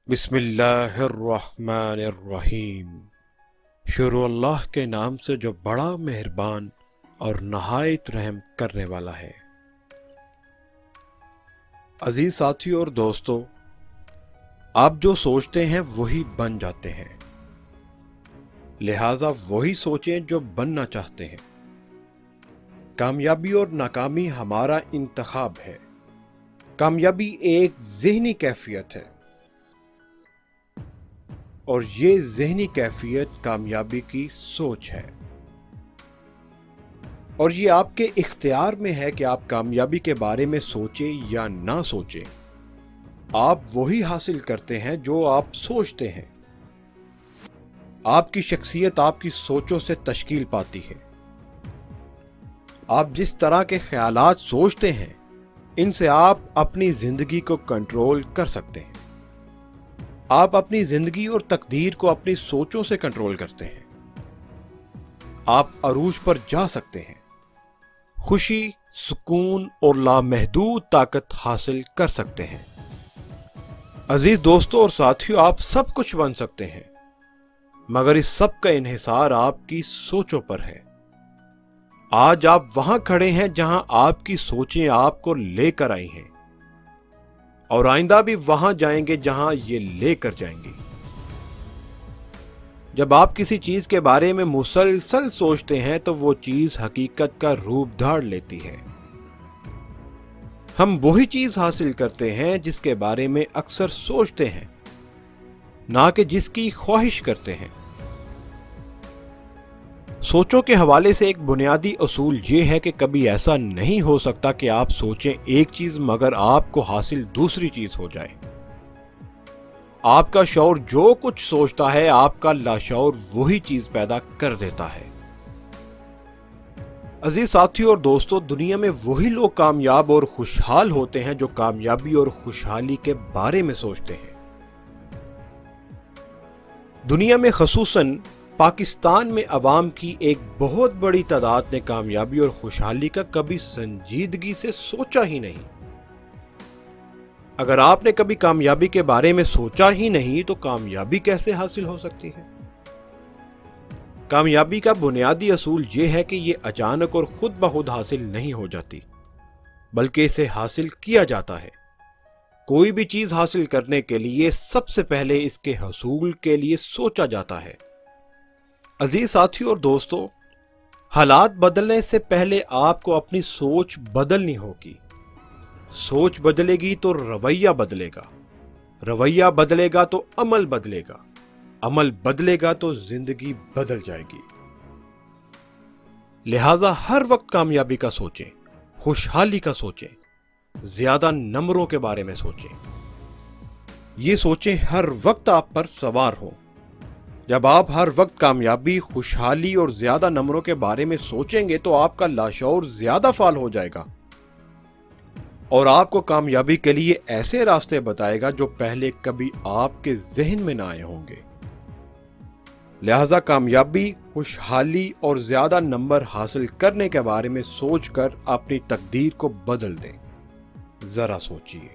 بسم اللہ الرحمن الرحیم۔ شروع اللہ کے نام سے جو بڑا مہربان اور نہایت رحم کرنے والا ہے۔ عزیز ساتھیو اور دوستو، آپ جو سوچتے ہیں وہی بن جاتے ہیں، لہذا وہی سوچیں جو بننا چاہتے ہیں۔ کامیابی اور ناکامی ہمارا انتخاب ہے۔ کامیابی ایک ذہنی کیفیت ہے، اور یہ ذہنی کیفیت کامیابی کی سوچ ہے، اور یہ آپ کے اختیار میں ہے کہ آپ کامیابی کے بارے میں سوچیں یا نہ سوچیں۔ آپ وہی حاصل کرتے ہیں جو آپ سوچتے ہیں۔ آپ کی شخصیت آپ کی سوچوں سے تشکیل پاتی ہے۔ آپ جس طرح کے خیالات سوچتے ہیں، ان سے آپ اپنی زندگی کو کنٹرول کر سکتے ہیں۔ آپ اپنی زندگی اور تقدیر کو اپنی سوچوں سے کنٹرول کرتے ہیں۔ آپ عروج پر جا سکتے ہیں، خوشی، سکون اور لامحدود طاقت حاصل کر سکتے ہیں۔ عزیز دوستو اور ساتھیو، آپ سب کچھ بن سکتے ہیں، مگر اس سب کا انحصار آپ کی سوچوں پر ہے۔ آج آپ وہاں کھڑے ہیں جہاں آپ کی سوچیں آپ کو لے کر آئی ہیں، اور آئندہ بھی وہاں جائیں گے جہاں یہ لے کر جائیں گے۔ جب آپ کسی چیز کے بارے میں مسلسل سوچتے ہیں تو وہ چیز حقیقت کا روپ دھار لیتی ہے۔ ہم وہی چیز حاصل کرتے ہیں جس کے بارے میں اکثر سوچتے ہیں، نہ کہ جس کی خواہش کرتے ہیں۔ سوچوں کے حوالے سے ایک بنیادی اصول یہ ہے کہ کبھی ایسا نہیں ہو سکتا کہ آپ سوچیں ایک چیز مگر آپ کو حاصل دوسری چیز ہو جائے۔ آپ کا شعور جو کچھ سوچتا ہے، آپ کا لاشعور وہی چیز پیدا کر دیتا ہے۔ عزیز ساتھیو اور دوستو، دنیا میں وہی لوگ کامیاب اور خوشحال ہوتے ہیں جو کامیابی اور خوشحالی کے بارے میں سوچتے ہیں۔ دنیا میں خصوصاً پاکستان میں عوام کی ایک بہت بڑی تعداد نے کامیابی اور خوشحالی کا کبھی سنجیدگی سے سوچا ہی نہیں۔ اگر آپ نے کبھی کامیابی کے بارے میں سوچا ہی نہیں تو کامیابی کیسے حاصل ہو سکتی ہے؟ کامیابی کا بنیادی اصول یہ ہے کہ یہ اچانک اور خود بخود حاصل نہیں ہو جاتی، بلکہ اسے حاصل کیا جاتا ہے۔ کوئی بھی چیز حاصل کرنے کے لیے سب سے پہلے اس کے حصول کے لیے سوچا جاتا ہے۔ عزیز ساتھیو اور دوستو، حالات بدلنے سے پہلے آپ کو اپنی سوچ بدلنی ہوگی۔ سوچ بدلے گی تو رویہ بدلے گا، رویہ بدلے گا تو عمل بدلے گا، عمل بدلے گا تو زندگی بدل جائے گی۔ لہذا ہر وقت کامیابی کا سوچیں، خوشحالی کا سوچیں، زیادہ نمبروں کے بارے میں سوچیں۔ یہ سوچیں ہر وقت آپ پر سوار ہوں۔ جب آپ ہر وقت کامیابی، خوشحالی اور زیادہ نمبروں کے بارے میں سوچیں گے تو آپ کا لاشعور زیادہ فعال ہو جائے گا، اور آپ کو کامیابی کے لیے ایسے راستے بتائے گا جو پہلے کبھی آپ کے ذہن میں نہ آئے ہوں گے۔ لہذا کامیابی، خوشحالی اور زیادہ نمبر حاصل کرنے کے بارے میں سوچ کر اپنی تقدیر کو بدل دیں۔ ذرا سوچیے۔